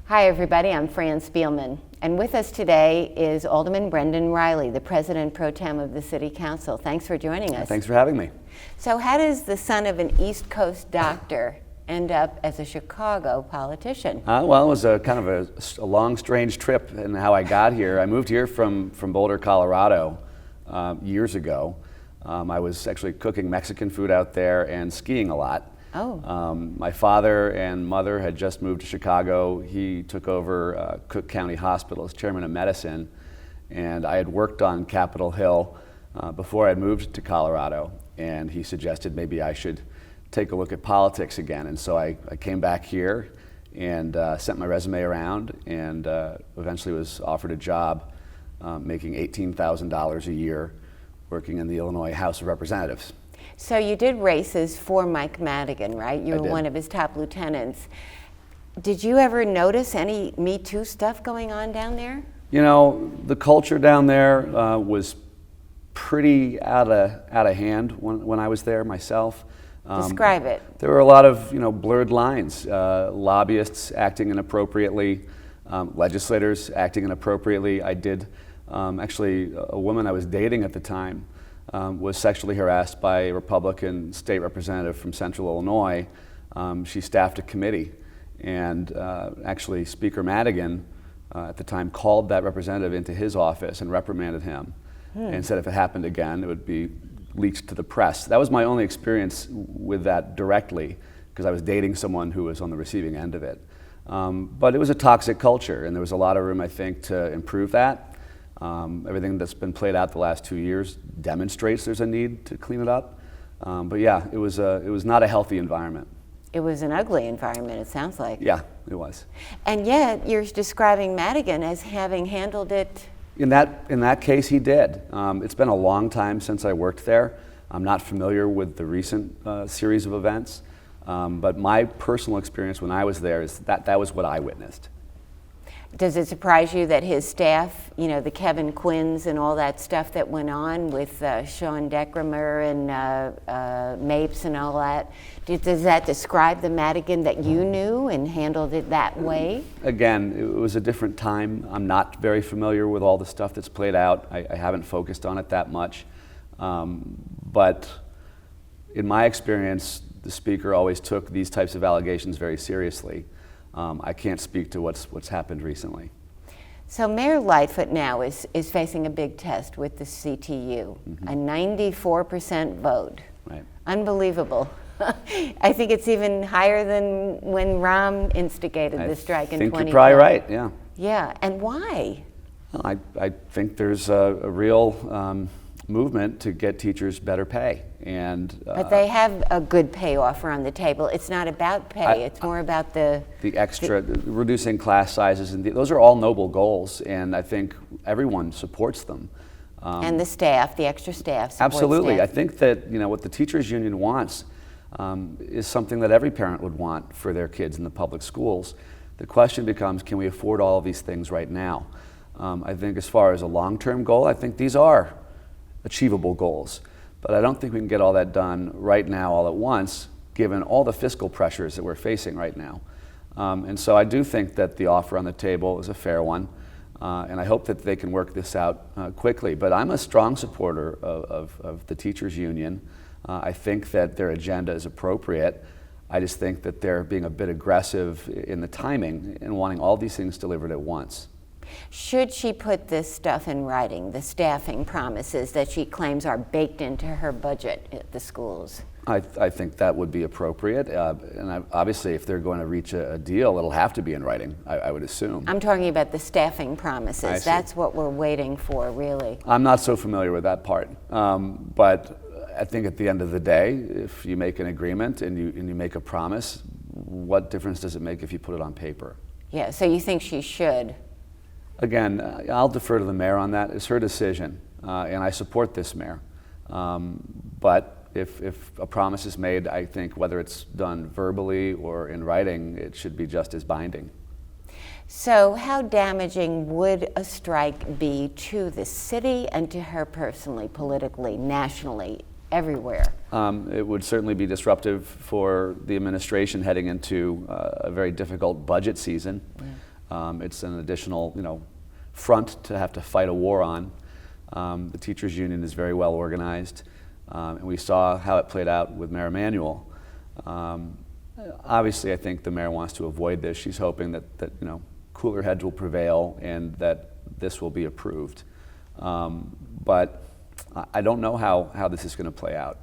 Hi everybody, I'm Fran Spielman, and with us today is Alderman Brendan Reilly, the President Pro Tem of the City Council. Thanks for joining us. Thanks for having me. So how does the son of an East Coast doctor end up as a Chicago politician? Well, it was a kind of a long, strange trip in how I got here. I moved here from Boulder, Colorado years ago. I was actually cooking Mexican food out there and skiing a lot. Oh. My father and mother had just moved to Chicago. He took over Cook County Hospital as chairman of medicine, and I had worked on Capitol Hill before I had moved to Colorado, and he suggested maybe I should take a look at politics again. And so I came back here and sent my resume around, and eventually was offered a job making $18,000 a year working in the Illinois House of Representatives. So you did races for Mike Madigan, right? You I were did. one of his top lieutenants. Did you ever notice any Me Too stuff going on down there? You know, the culture down there was pretty out of hand when I was there myself. Describe it. There were a lot of blurred lines. Lobbyists acting inappropriately, legislators acting inappropriately. I did actually, a woman I was dating at the time was sexually harassed by a Republican state representative from Central Illinois. She staffed a committee, and actually Speaker Madigan at the time called that representative into his office and reprimanded him and said if it happened again, it would be leaked to the press. That was my only experience with that directly, because I was dating someone who was on the receiving end of it. But it was a toxic culture, and there was a lot of room, I think, to improve that. Everything that's been played out the last 2 years demonstrates there's a need to clean it up. But yeah, it was not a healthy environment. It was an ugly environment, it sounds like. Yeah, it was. And yet, you're describing Madigan as having handled it. In that case, he did. It's been a long time since I worked there. I'm not familiar with the recent series of events, but my personal experience when I was there is that was what I witnessed. Does it surprise you that his staff, the Kevin Quinns and all that stuff that went on with Sean Decremer and Mapes and all that, does that describe the Madigan that you knew and handled it that way? Again, it was a different time. I'm not very familiar with all the stuff that's played out. I haven't focused on it that much. But in my experience, the speaker always took these types of allegations very seriously. I can't speak to what's happened recently. So Mayor Lightfoot now is facing a big test with the CTU, a 94% vote. Right. Unbelievable. I think it's even higher than when Rahm instigated the strike in 2012. I think you're probably right, yeah. Yeah, and why? Well, I think there's a real movement to get teachers better pay. But they have a good pay offer on the table. It's not about pay, it's more about the extra, reducing class sizes, and those are all noble goals, and I think everyone supports them. And the staff, the extra staff supports absolutely. staff. I think that what the teachers union wants is something that every parent would want for their kids in the public schools. The question becomes, can we afford all of these things right now? I think as far as a long-term goal, I think these are achievable goals. But I don't think we can get all that done right now all at once, given all the fiscal pressures that we're facing right now. And so I do think that the offer on the table is a fair one, and I hope that they can work this out quickly. But I'm a strong supporter of the teachers union. I think that their agenda is appropriate. I just think that they're being a bit aggressive in the timing and wanting all these things delivered at once. Should she put this stuff in writing, the staffing promises that she claims are baked into her budget at the schools? I think that would be appropriate. And obviously, if they're going to reach a deal, it'll have to be in writing, I would assume. I'm talking about the staffing promises. I see. That's what we're waiting for, really. I'm not so familiar with that part. But I think at the end of the day, if you make an agreement and you make a promise, what difference does it make if you put it on paper? Yeah, so you think she should? Again, I'll defer to the mayor on that. It's her decision, and I support this mayor. But if a promise is made, I think whether it's done verbally or in writing, it should be just as binding. So how damaging would a strike be to the city and to her personally, politically, nationally, everywhere? It would certainly be disruptive for the administration heading into a very difficult budget season. It's an additional, front to have to fight a war on. The teachers union is very well organized, and we saw how it played out with Mayor Emanuel. Obviously, I think the mayor wants to avoid this. She's hoping that cooler heads will prevail and that this will be approved. But I don't know how this is going to play out,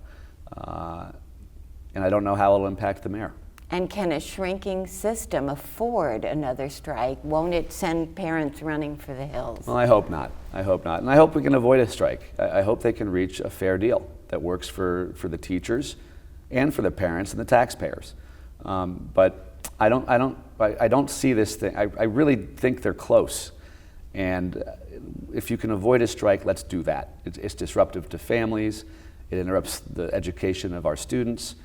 and I don't know how it'll impact the mayor. And can a shrinking system afford another strike? Won't it send parents running for the hills? Well, I hope not. I hope not. And I hope we can avoid a strike. I hope they can reach a fair deal that works for the teachers and for the parents and the taxpayers. But I don't see this thing. I really think they're close. And if you can avoid a strike, let's do that. It's disruptive to families. It interrupts the education of our students.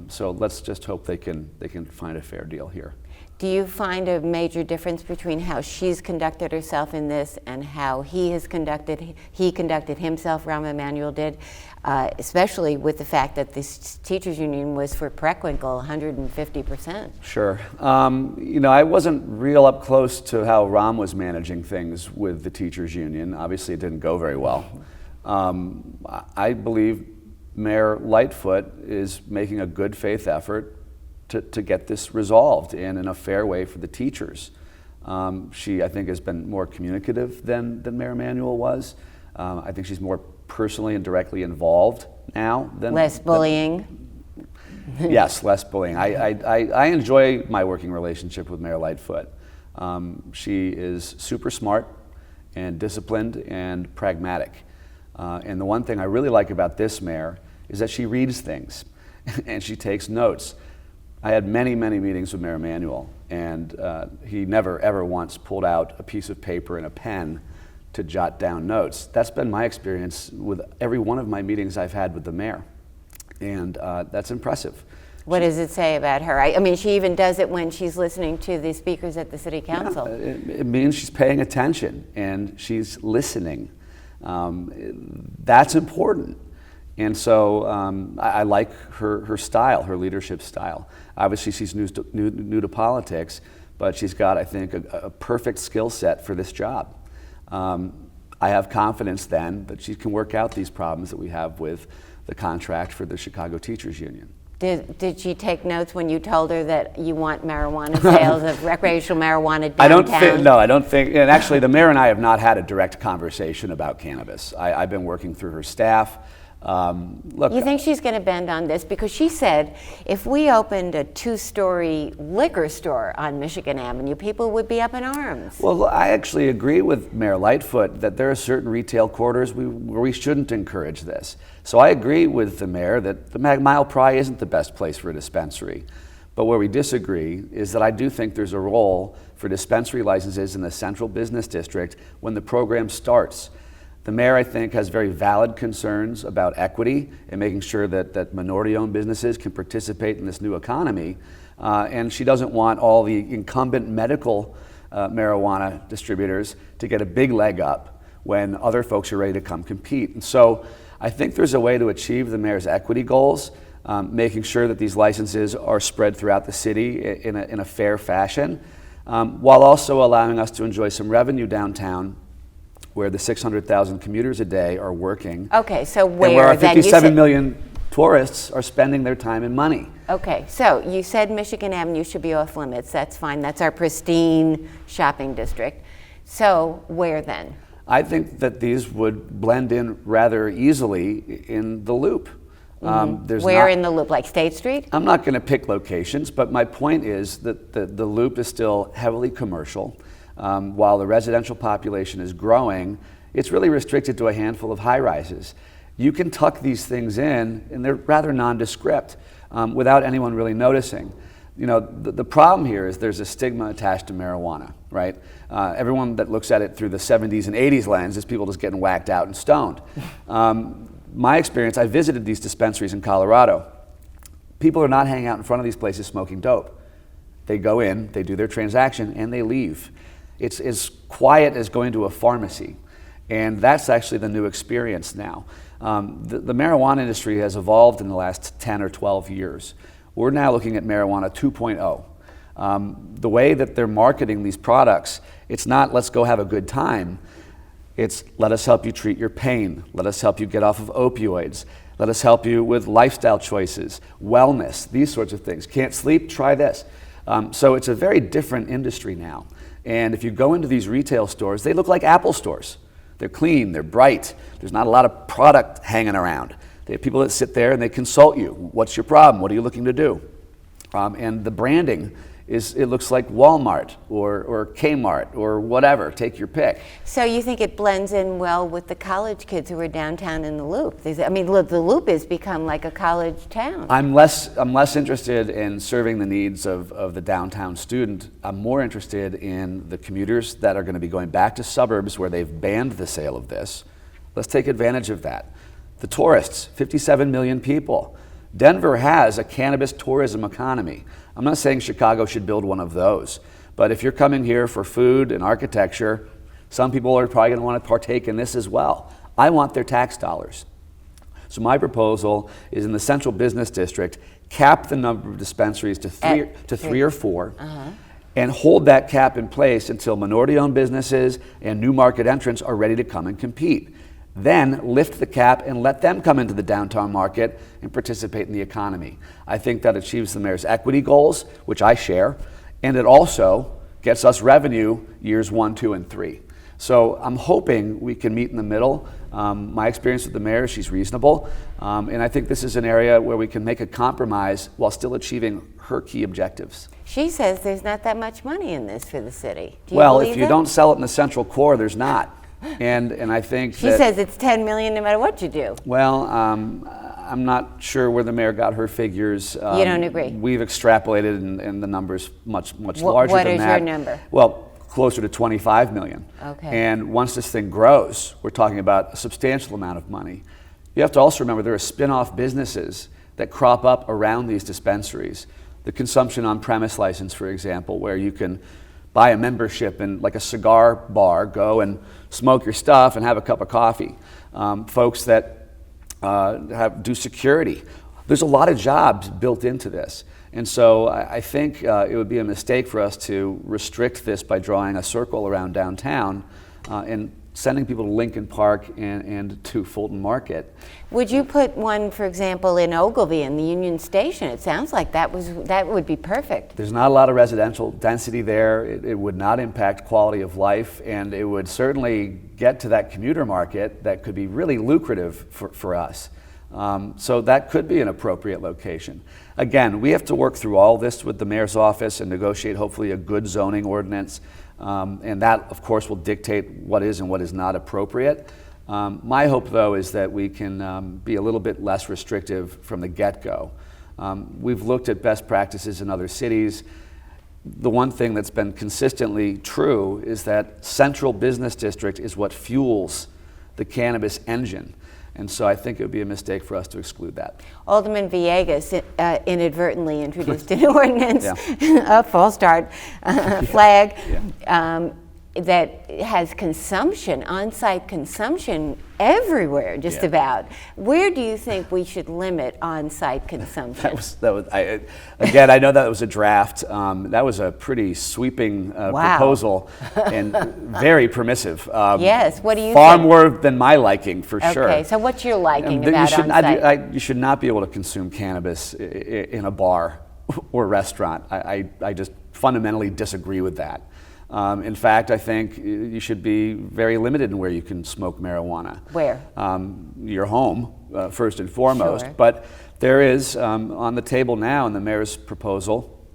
So let's just hope they can find a fair deal here. Do you find a major difference between how she's conducted herself in this and how he conducted himself, Rahm Emanuel did, especially with the fact that this teachers union was for Preckwinkle 150%? Sure. I wasn't real up close to how Rahm was managing things with the teachers union. Obviously, it didn't go very well. I believe Mayor Lightfoot is making a good faith effort to get this resolved and in a fair way for the teachers. She, I think, has been more communicative than Mayor Emanuel was. I think she's more personally and directly involved now than less bullying. Yes, less bullying. I enjoy my working relationship with Mayor Lightfoot. She is super smart and disciplined and pragmatic. And the one thing I really like about this mayor is that she reads things and she takes notes. I had many, many meetings with Mayor Emanuel, and he never, ever once pulled out a piece of paper and a pen to jot down notes. That's been my experience with every one of my meetings I've had with the mayor, and that's impressive. What does it say about her? I mean, she even does it when she's listening to the speakers at the city council. Yeah, it means she's paying attention and she's listening. That's important. And so I like her style, her leadership style. Obviously, she's new to politics, but she's got, I think, a perfect skill set for this job. I have confidence then that she can work out these problems that we have with the contract for the Chicago Teachers Union. Did she take notes when you told her that you want marijuana sales of recreational marijuana downtown? I don't think, and actually the mayor and I have not had a direct conversation about cannabis. I've been working through her staff. Look, you think she's going to bend on this? Because she said if we opened a 2-story liquor store on Michigan Avenue, people would be up in arms. Well, I actually agree with Mayor Lightfoot that there are certain retail quarters where we shouldn't encourage this. So I agree with the mayor that the Mile Pry isn't the best place for a dispensary. But where we disagree is that I do think there's a role for dispensary licenses in the central business district when the program starts. The mayor, I think, has very valid concerns about equity and making sure that minority-owned businesses can participate in this new economy. And she doesn't want all the incumbent medical marijuana distributors to get a big leg up when other folks are ready to come compete. And so I think there's a way to achieve the mayor's equity goals, making sure that these licenses are spread throughout the city in a fair fashion, while also allowing us to enjoy some revenue downtown where the 600,000 commuters a day are working. Okay, so and where our 57 million tourists are spending their time and money. Okay, so you said Michigan Avenue should be off limits. That's fine. That's our pristine shopping district. So where then? I think that these would blend in rather easily in the Loop. Where in the Loop, like State Street? I'm not going to pick locations, but my point is that the Loop is still heavily commercial. While the residential population is growing, it's really restricted to a handful of high-rises. You can tuck these things in, and they're rather nondescript, without anyone really noticing. The problem here is there's a stigma attached to marijuana, right? Everyone that looks at it through the 70s and 80s lens is people just getting whacked out and stoned. My experience, I visited these dispensaries in Colorado. People are not hanging out in front of these places smoking dope. They go in, they do their transaction, and they leave. It's as quiet as going to a pharmacy, and that's actually the new experience now. The marijuana industry has evolved in the last 10 or 12 years. We're now looking at marijuana 2.0. The way that they're marketing these products, it's not let's go have a good time. It's let us help you treat your pain. Let us help you get off of opioids. Let us help you with lifestyle choices, wellness, these sorts of things. Can't sleep? Try this. So it's a very different industry now. And if you go into these retail stores, they look like Apple stores. They're clean, they're bright. There's not a lot of product hanging around. They have people that sit there and they consult you. What's your problem? What are you looking to do? And the branding it looks like Walmart or Kmart or whatever. Take your pick. So you think it blends in well with the college kids who are downtown in the Loop? I mean, look, the Loop has become like a college town. I'm less interested in serving the needs of the downtown student. I'm more interested in the commuters that are going to be going back to suburbs where they've banned the sale of this. Let's take advantage of that. The tourists, 57 million people. Denver has a cannabis tourism economy. I'm not saying Chicago should build one of those, but if you're coming here for food and architecture, some people are probably going to want to partake in this as well. I want their tax dollars. So my proposal is in the central business district, cap the number of dispensaries to three or four, and hold that cap in place until minority-owned businesses and new market entrants are ready to come and compete. Then lift the cap and let them come into the downtown market and participate in the economy. I think that achieves the mayor's equity goals, which I share, and it also gets us revenue years 1, 2, and 3. So I'm hoping we can meet in the middle. My experience with the mayor, she's reasonable, and I think this is an area where we can make a compromise while still achieving her key objectives. She says there's not that much money in this for the city. Do you well, believe if you that? don't sell it in the central core, there's not. And I think she says it's $10 million no matter what you do. Well, I'm not sure where the mayor got her figures. You don't agree? We've extrapolated, and the number's much larger than that. What is your number? Well, closer to 25 million. Okay. And once this thing grows, we're talking about a substantial amount of money. You have to also remember there are spin-off businesses that crop up around these dispensaries. The consumption on-premise license, for example, where you can buy a membership in like a cigar bar, go and smoke your stuff and have a cup of coffee. Folks that do security. There's a lot of jobs built into this. And so I think it would be a mistake for us to restrict this by drawing a circle around downtown and sending people to Lincoln Park and to Fulton Market. Would you put one, for example, in Ogilvy in the Union Station? It sounds like that would be perfect. There's not a lot of residential density there. It would not impact quality of life, and it would certainly get to that commuter market that could be really lucrative for us. So that could be an appropriate location. Again, we have to work through all this with the mayor's office and negotiate hopefully a good zoning ordinance. And that, of course, will dictate what is and what is not appropriate. My hope, though, is that we can be a little bit less restrictive from the get-go. We've looked at best practices in other cities. The one thing that's been consistently true is that central business district is what fuels the cannabis engine. And so I think it would be a mistake for us to exclude that. Alderman Villegas inadvertently introduced an ordinance, a false start, flag, that has consumption, on-site consumption everywhere, just about. Where do you think we should limit on-site consumption? Again, I know that was a draft. That was a pretty sweeping proposal and very permissive. Yes, what do you Far think? more than my liking, for sure. Okay, so what's your liking about on-site? You should not be able to consume cannabis in a bar or restaurant. I just fundamentally disagree with that. In fact, I think you should be very limited in where you can smoke marijuana. Where? Your home, first and foremost. Sure. But there is, on the table now in the mayor's proposal,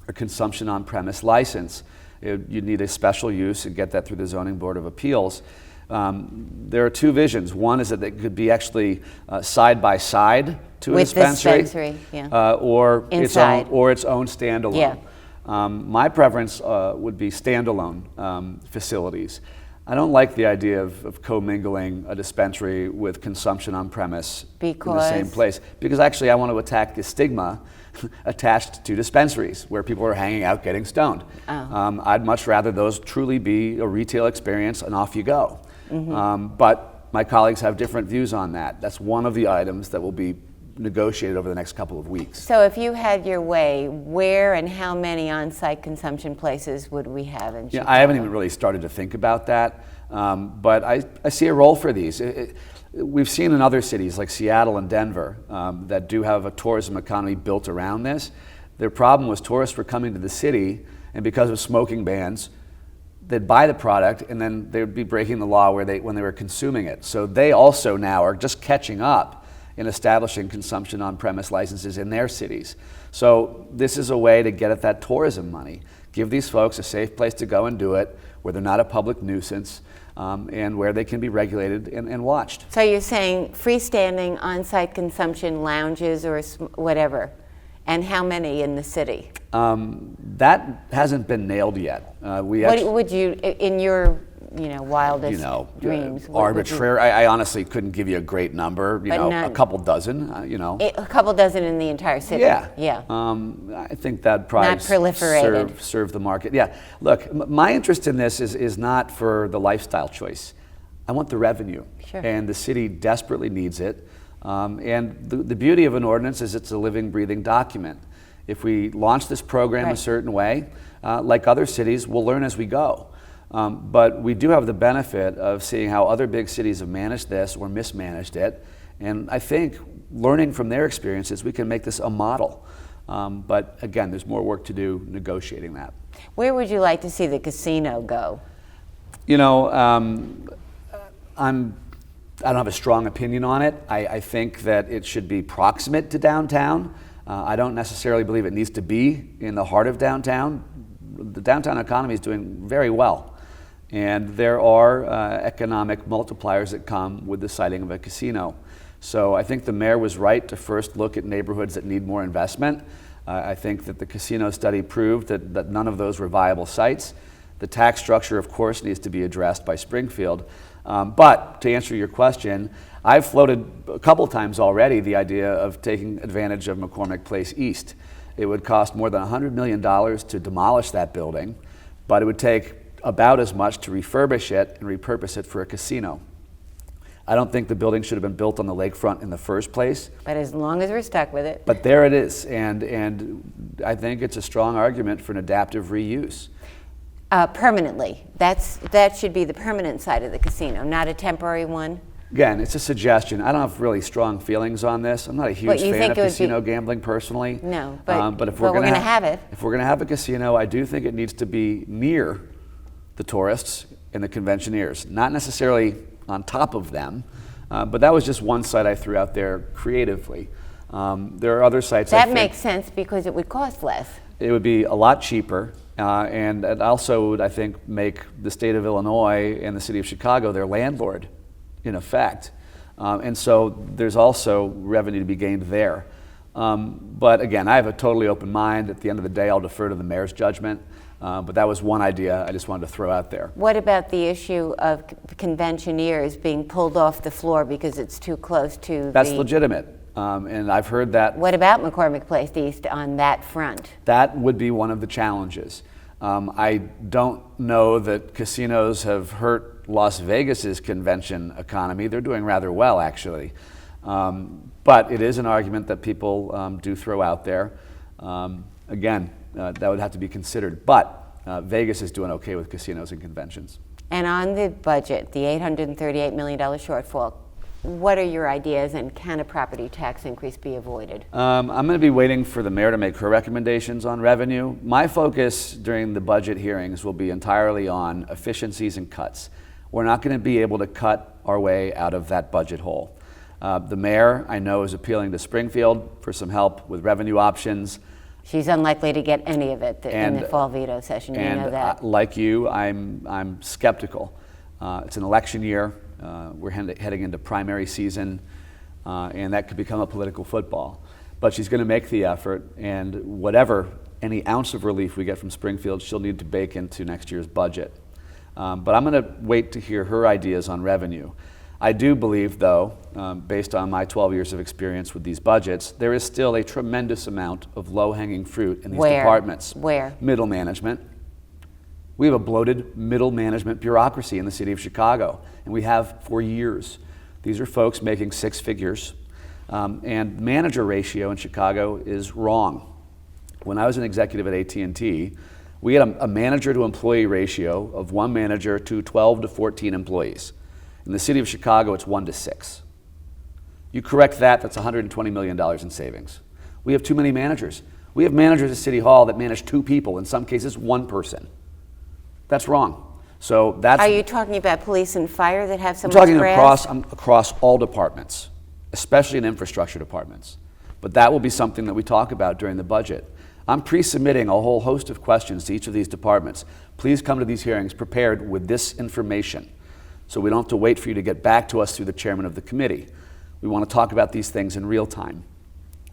a consumption on-premise license. You'd need a special use and get that through the Zoning Board of Appeals. There are two visions. One is that it could be actually side by side to a dispensary, or its own standalone. Yeah. My preference would be standalone facilities. I don't like the idea of commingling a dispensary with consumption on premise in the same place. Because actually I want to attack the stigma attached to dispensaries where people are hanging out getting stoned. I'd much rather those truly be a retail experience and off you go. But my colleagues have different views on that. That's one of the items that will be negotiated over the next couple of weeks. So if you had your way, where and how many on-site consumption places would we have in Chicago? I haven't even really started to think about that, but I see a role for these. We've seen in other cities like Seattle and Denver that do have a tourism economy built around this. Their problem was tourists were coming to the city, and because of smoking bans, they'd buy the product and then they would be breaking the law when they were consuming it. So they also now are just catching up in establishing consumption on-premise licenses in their cities. So this is a way to get at that tourism money. Give these folks a safe place to go and do it, where they're not a public nuisance, and where they can be regulated and watched. So you're saying freestanding on-site consumption lounges or whatever, and how many in the city? That hasn't been nailed yet. What would you, in your wildest dreams? Arbitrary. I honestly couldn't give you a great number. A couple dozen. A couple dozen in the entire city. Yeah. I think that probably not proliferated. Serve the market. Yeah. Look, my interest in this is not for the lifestyle choice. I want the revenue, and the city desperately needs it. And the beauty of an ordinance is it's a living, breathing document. If we launch this program a certain way, like other cities, we'll learn as we go. But we do have the benefit of seeing how other big cities have managed this or mismanaged it. And I think learning from their experiences, we can make this a model. But again, there's more work to do negotiating that. Where would you like to see the casino go? I don't have a strong opinion on it. I think that it should be proximate to downtown. I don't necessarily believe it needs to be in the heart of downtown. The downtown economy is doing very well. And there are economic multipliers that come with the siting of a casino. So I think the mayor was right to first look at neighborhoods that need more investment. I think that the casino study proved that none of those were viable sites. The tax structure, of course, needs to be addressed by Springfield. But to answer your question, I've floated a couple times already the idea of taking advantage of McCormick Place East. It would cost more than $100 million to demolish that building, but it would take about as much to refurbish it and repurpose it for a casino. I don't think the building should have been built on the lakefront in the first place. But as long as we're stuck with it. But there it is, and I think it's a strong argument for an adaptive reuse. Permanently. That should be the permanent side of the casino, not a temporary one. Again, it's a suggestion. I don't have really strong feelings on this. I'm not a huge fan of casino gambling personally. No, but if we're going to have it. If we're going to have a casino, I do think it needs to be near the tourists and the conventioneers, not necessarily on top of them. But that was just one site I threw out there creatively. There are other sites. That makes sense because it would cost less. It would be a lot cheaper. And it also would, I think, make the state of Illinois and the city of Chicago their landlord, in effect. And so there's also revenue to be gained there. But again, I have a totally open mind. At the end of the day, I'll defer to the mayor's judgment. But that was one idea I just wanted to throw out there. What about the issue of conventioneers being pulled off the floor because it's too close to That's legitimate. And I've heard that. What about McCormick Place East on that front? That would be one of the challenges. I don't know that casinos have hurt Las Vegas's convention economy. They're doing rather well, actually. But it is an argument that people do throw out there. Again, that would have to be considered. But Vegas is doing okay with casinos and conventions. And on the budget, the $838 million shortfall, what are your ideas, and can a property tax increase be avoided? I'm going to be waiting for the mayor to make her recommendations on revenue. My focus during the budget hearings will be entirely on efficiencies and cuts. We're not going to be able to cut our way out of that budget hole. The mayor, I know, is appealing to Springfield for some help with revenue options. She's unlikely to get any of it in the fall veto session. You know that. Like you, I'm skeptical. It's an election year. We're heading into primary season, and that could become a political football. But she's going to make the effort, and whatever, any ounce of relief we get from Springfield, she'll need to bake into next year's budget. But I'm going to wait to hear her ideas on revenue. I do believe, though, based on my 12 years of experience with these budgets, there is still a tremendous amount of low-hanging fruit in these departments. Where? Middle management. We have a bloated middle management bureaucracy in the city of Chicago, and we have for years. These are folks making six figures. And manager ratio in Chicago is wrong. When I was an executive at AT&T, we had a manager to employee ratio of 1 manager to 12 to 14 employees. In the city of Chicago, it's 1 to 6. You correct that, that's $120 million in savings. We have too many managers. We have managers at City Hall that manage 2 people, in some cases 1 person. That's wrong. So that's. Are you talking about police and fire that have so I'm much talking grass? across all departments, especially in infrastructure departments. But that will be something that we talk about during the budget. I'm pre-submitting a whole host of questions to each of these departments. Please come to these hearings prepared with this information, so we don't have to wait for you to get back to us through the chairman of the committee. We want to talk about these things in real time.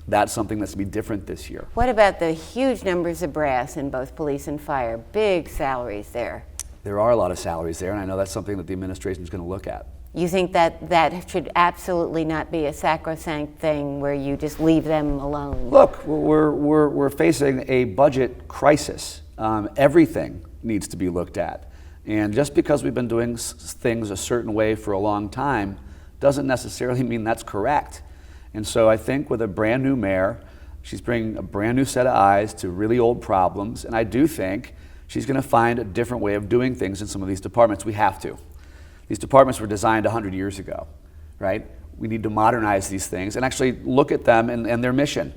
That's something that's going to be different this year. What about the huge numbers of brass in both police and fire? Big salaries there. There are a lot of salaries there, and I know that's something that the administration is going to look at. You think that that should absolutely not be a sacrosanct thing where you just leave them alone? Look, we're facing a budget crisis. Everything needs to be looked at. And just because we've been doing things a certain way for a long time doesn't necessarily mean that's correct. And so I think with a brand new mayor, she's bringing a brand new set of eyes to really old problems. And I do think she's going to find a different way of doing things in some of these departments. We have to. These departments were designed 100 years ago, right? We need to modernize these things and actually look at them and their mission.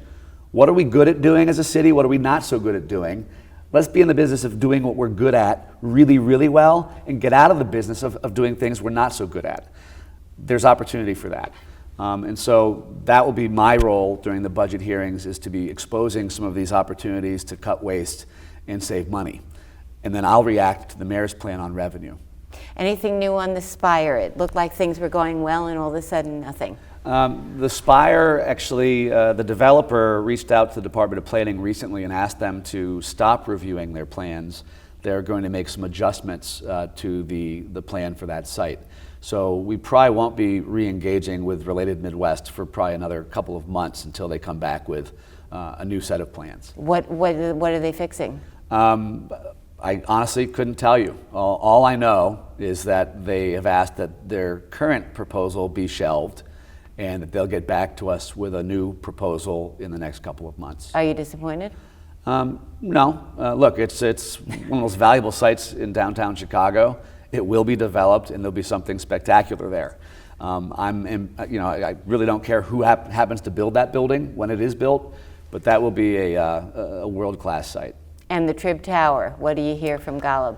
What are we good at doing as a city? What are we not so good at doing? Let's be in the business of doing what we're good at really, really well and get out of the business of doing things we're not so good at. There's opportunity for that. And so that will be my role during the budget hearings, is to be exposing some of these opportunities to cut waste and save money. And then I'll react to the mayor's plan on revenue. Anything new on the Spire? It looked like things were going well and all of a sudden nothing. The Spire, actually, the developer reached out to the Department of Planning recently and asked them to stop reviewing their plans. They're going to make some adjustments to the plan for that site. So we probably won't be re-engaging with Related Midwest for probably another couple of months until they come back with a new set of plans. What are they fixing? I honestly couldn't tell you. All I know is that they have asked that their current proposal be shelved and that they'll get back to us with a new proposal in the next couple of months. Are you disappointed? No. Look, it's one of the most valuable sites in downtown Chicago. It will be developed and there'll be something spectacular there. I really don't care who happens to build that building when it is built, but that will be a world-class site. And the Trib Tower, what do you hear from Golub?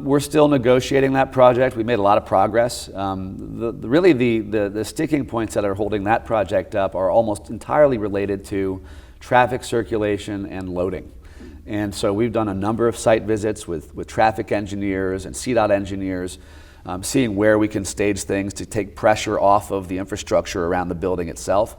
We're still negotiating that project. We made a lot of progress. The sticking points that are holding that project up are almost entirely related to traffic circulation and loading. And so we've done a number of site visits with traffic engineers and CDOT engineers, seeing where we can stage things to take pressure off of the infrastructure around the building itself.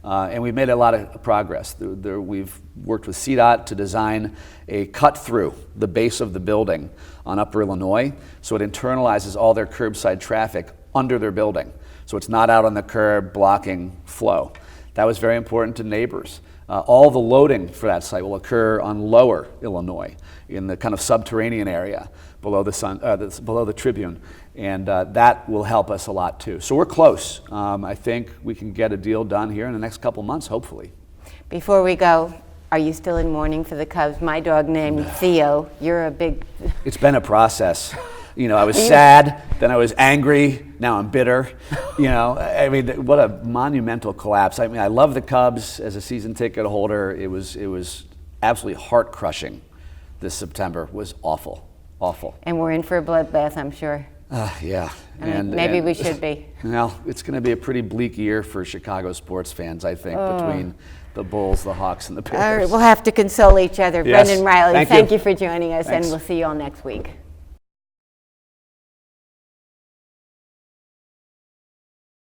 And we've made a lot of progress. We've worked with CDOT to design a cut through the base of the building on Upper Illinois, so it internalizes all their curbside traffic under their building. So it's not out on the curb blocking flow. That was very important to neighbors. All the loading for that site will occur on Lower Illinois, in the kind of subterranean area below the Tribune, and that will help us a lot too. So we're close. I think we can get a deal done here in the next couple months, hopefully. Before we go, are you still in mourning for the Cubs? My dog named Theo. You're a big... It's been a process. I was sad, then I was angry, now I'm bitter. I mean, what a monumental collapse. I mean, I love the Cubs as a season ticket holder. It was absolutely heart-crushing. This September was awful. And we're in for a bloodbath, I'm sure. Yeah. Maybe we should be. Well, it's going to be a pretty bleak year for Chicago sports fans, I think, between the Bulls, the Hawks, and the Bears. All right, we'll have to console each other. Yes. Brendan Reilly, Thank thank you you for joining us, Thanks. and we'll see you all next week.